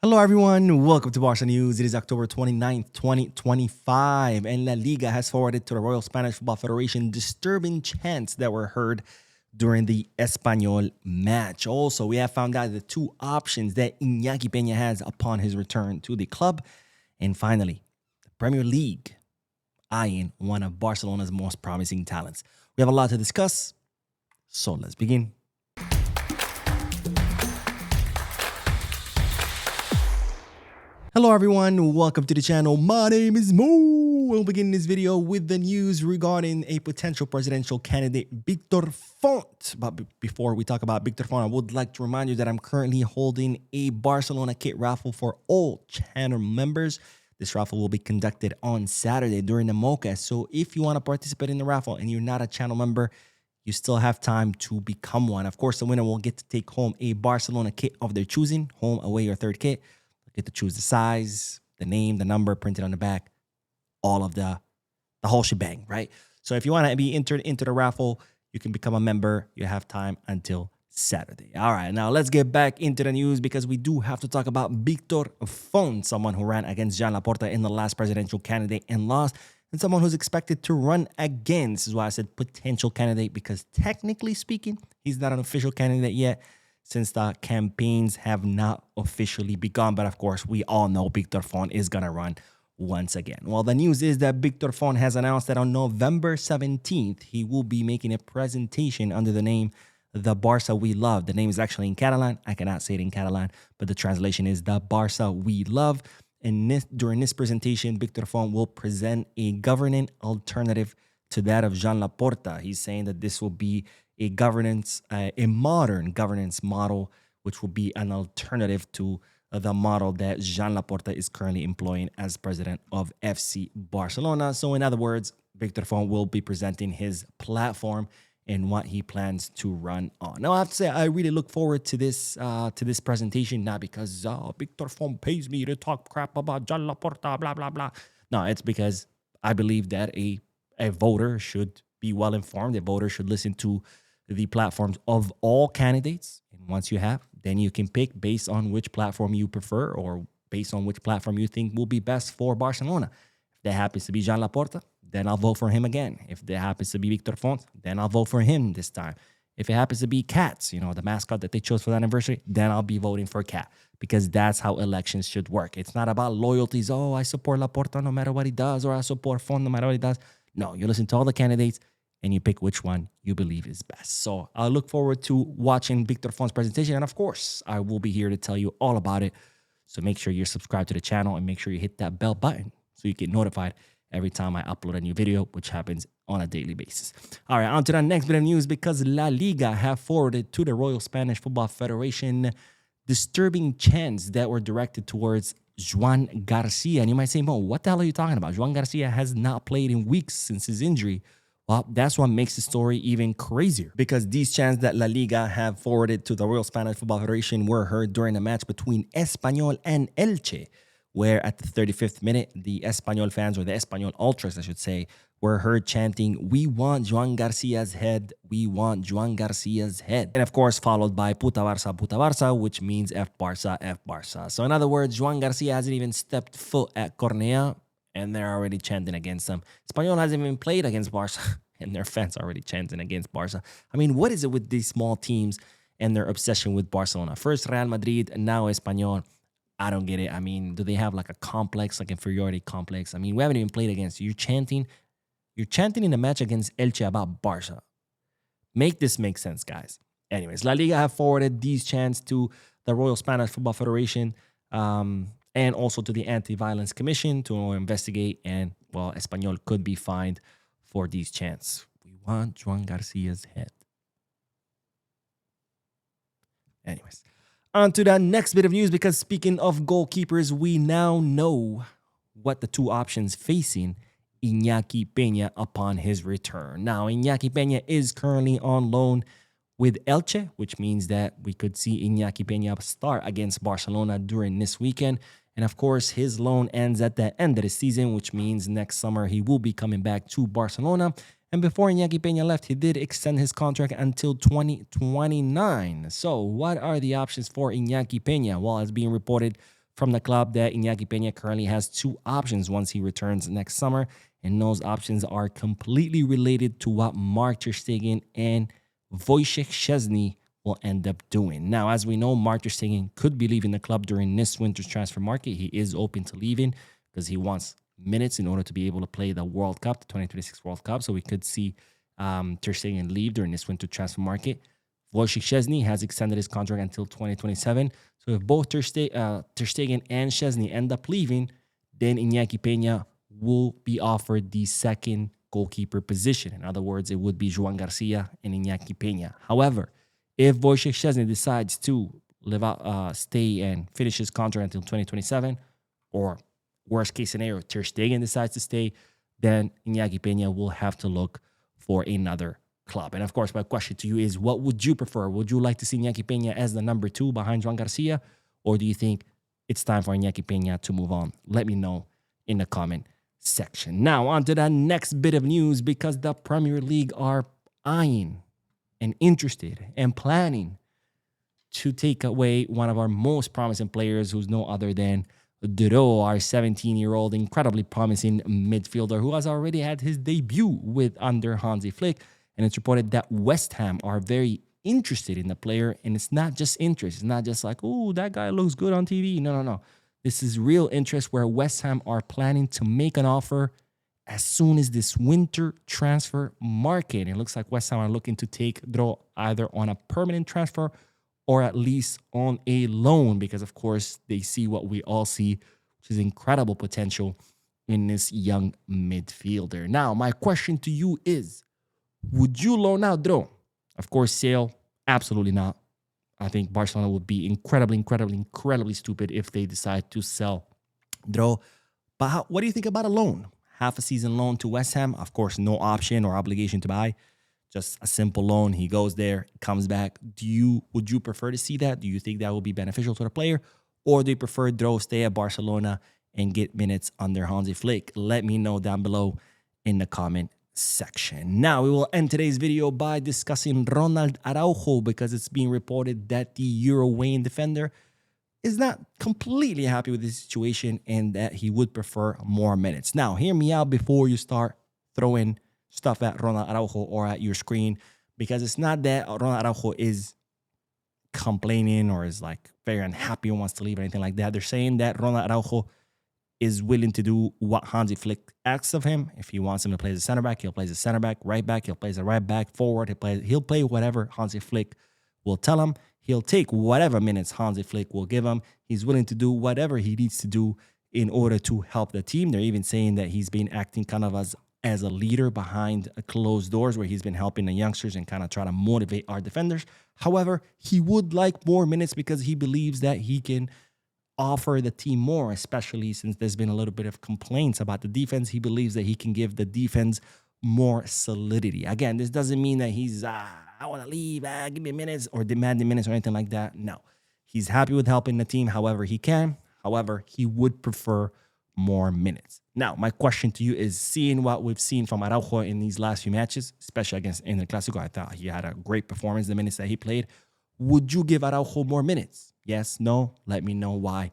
Hello, everyone. Welcome to Barca News. It is October 29th, 2025, and La Liga has forwarded to the Royal Spanish Football Federation disturbing chants that were heard during the Espanyol match. Also, we have found out the two options that Iñaki Peña has upon his return to the club. And finally, the Premier League eyeing one of Barcelona's most promising talents. We have a lot to discuss, so let's begin. Hello everyone, welcome to the channel. My name is Mo. We'll begin this video with the news regarding a potential presidential candidate, Victor Font. But before we talk about Victor Font, I would like to remind you that I'm currently holding a Barcelona kit raffle for all channel members. This raffle will be conducted on Saturday during the Mocha. So if you want to participate in the raffle and you're not a channel member, you still have time to become one. Of course, the winner will get to take home a Barcelona kit of their choosing, home, away, or third kit. Get to choose the size, the name, the number printed on the back, all of the whole shebang, right? So if you want to be entered into the raffle, you can become a member. You have time until Saturday. All right, now let's get back into the news because we do have to talk about Victor Font, someone who ran against Joan Laporta in the last presidential candidate and lost, and someone who's expected to run again. This is why I said potential candidate, because technically speaking, he's not an official candidate yet, since the campaigns have not officially begun. But of course, we all know Victor Font is going to run once again. Well, the news is that Victor Font has announced that on November 17th, he will be making a presentation under the name The Barca We Love. The name is actually in Catalan. I cannot say it in Catalan, but the translation is The Barca We Love. And during this presentation, Victor Font will present a governing alternative to that of Joan Laporta. He's saying that this will be a modern governance model, which will be an alternative to the model that Joan Laporta is currently employing as president of FC Barcelona. So in other words, Victor Font will be presenting his platform and what he plans to run on. Now, I have to say, I really look forward to this presentation, not because Victor Font pays me to talk crap about Joan Laporta, blah, blah, blah. No, it's because I believe that a voter should be well informed. A voter should listen to the platforms of all candidates. And once you have, then you can pick based on which platform you prefer or based on which platform you think will be best for Barcelona. If that happens to be Joan Laporta, then I'll vote for him again. If that happens to be Victor Font, then I'll vote for him this time. If it happens to be Cats, the mascot that they chose for the anniversary, then I'll be voting for Cat, because that's how elections should work. It's not about loyalties. Oh, I support Laporta no matter what he does, or I support Font no matter what he does. No, you listen to all the candidates and you pick which one you believe is best. So I look forward to watching Victor Font's presentation. And of course, I will be here to tell you all about it. So make sure you're subscribed to the channel and make sure you hit that bell button so you get notified every time I upload a new video, which happens on a daily basis. All right, on to the next bit of news, because La Liga have forwarded to the Royal Spanish Football Federation disturbing chants that were directed towards Joan Garcia. And you might say, Mo, what the hell are you talking about? Joan Garcia has not played in weeks since his injury. Well, that's what makes the story even crazier, because these chants that La Liga have forwarded to the Royal Spanish Football Federation were heard during a match between Espanyol and Elche, where at the 35th minute, the Espanyol fans, or the Espanyol ultras, I should say, were heard chanting, "We want Joan Garcia's head, we want Joan Garcia's head." And of course, followed by Puta Barca, which means F Barca, F Barca. So in other words, Joan Garcia hasn't even stepped foot at Cornea, and they're already chanting against them. Espanyol hasn't even played against Barca, and their fans are already chanting against Barca. I mean, what is it with these small teams and their obsession with Barcelona? First Real Madrid, and now Espanyol. I don't get it. I mean, do they have like a complex, like inferiority complex? I mean, we haven't even played against you. You're chanting in a match against Elche about Barca. Make this make sense, guys. Anyways, La Liga have forwarded these chants to the Royal Spanish Football Federation, and also to the Anti-Violence Commission to investigate. And, well, Espanyol could be fined for these chants. We want Joan Garcia's head. Anyways, on to the next bit of news, because speaking of goalkeepers, we now know what the two options facing Iñaki Peña upon his return. Now, Iñaki Peña is currently on loan with Elche, which means that we could see Iñaki Peña start against Barcelona during this weekend. And of course, his loan ends at the end of the season, which means next summer he will be coming back to Barcelona. And before Iñaki Peña left, he did extend his contract until 2029. So what are the options for Iñaki Peña? Well, it's being reported from the club that Iñaki Peña currently has two options once he returns next summer, and those options are completely related to what Mark ter Stegen and Wojciech Szczesny will end up doing. Now, as we know, Mark ter Stegen could be leaving the club during this winter's transfer market. He is open to leaving because he wants minutes in order to be able to play the World Cup, the 2026 World Cup. So we could see ter Stegen leave during this winter transfer market. Wojciech Szczesny has extended his contract until 2027. So if both ter Stegen and Szczesny end up leaving, then Iñaki Peña will be offered the second goalkeeper position. In other words, it would be Joan Garcia and Iñaki Peña. However, if Wojciech Szczesny decides to stay and finish his contract until 2027, or worst case scenario, ter Stegen decides to stay, then Iñaki Peña will have to look for another club. And of course, my question to you is, what would you prefer? Would you like to see Iñaki Peña as the number 2 behind Joan Garcia? Or do you think it's time for Iñaki Peña to move on? Let me know in the comment section. Now, on to the next bit of news, because the Premier League are eyeing and interested and planning to take away one of our most promising players, who's no other than Duro, our 17-year-old incredibly promising midfielder who has already had his debut with under Hansi Flick. And it's reported that West Ham are very interested in the player. And it's not just interest. It's not just like, oh, that guy looks good on TV. No. This is real interest, where West Ham are planning to make an offer as soon as this winter transfer market. And it looks like West Ham are looking to take Dro either on a permanent transfer or at least on a loan, because, of course, they see what we all see, which is incredible potential in this young midfielder. Now, my question to you is, would you loan out Dro? Of course, sale, absolutely not. I think Barcelona would be incredibly stupid if they decide to sell Dro. But what do you think about a loan? Half a season loan to West Ham. Of course, no option or obligation to buy. Just a simple loan. He goes there, comes back. Would you prefer to see that? Do you think that will be beneficial to the player? Or do you prefer Dro stay at Barcelona and get minutes under Hansi Flick? Let me know down below in the comment section. Now, we will end today's video by discussing Ronald Araujo, because it's being reported that the Uruguayan defender is not completely happy with the situation and that he would prefer more minutes. Now, hear me out before you start throwing stuff at Ronald Araujo or at your screen, because it's not that Ronald Araujo is complaining or is like very unhappy and wants to leave or anything like that. They're saying that Ronald Araujo is willing to do what Hansi Flick asks of him. If he wants him to play as a center back, he'll play as a center back. Right back, he'll play as a right back. Forward, he'll play whatever Hansi Flick will tell him. He'll take whatever minutes Hansi Flick will give him. He's willing to do whatever he needs to do in order to help the team. They're even saying that he's been acting kind of as a leader behind closed doors, where he's been helping the youngsters and kind of trying to motivate our defenders. However, he would like more minutes because he believes that he can offer the team more, especially since there's been a little bit of complaints about the defense. He believes that he can give the defense more solidity. Again, this doesn't mean that he's, I want to leave, give me minutes, or demanding minutes or anything like that. No, he's happy with helping the team however he can. However, he would prefer more minutes. Now, my question to you is, seeing what we've seen from Araujo in these last few matches, especially against in the Clásico, I thought he had a great performance the minutes that he played. Would you give Araujo more minutes? Yes, no? Let me know why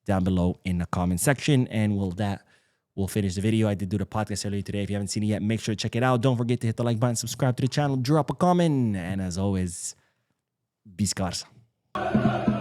down below in the comment section. And we'll finish the video. I did do the podcast earlier today. If you haven't seen it yet, make sure to check it out. Don't forget to hit the like button, subscribe to the channel, drop a comment. And as always, Visca Barça.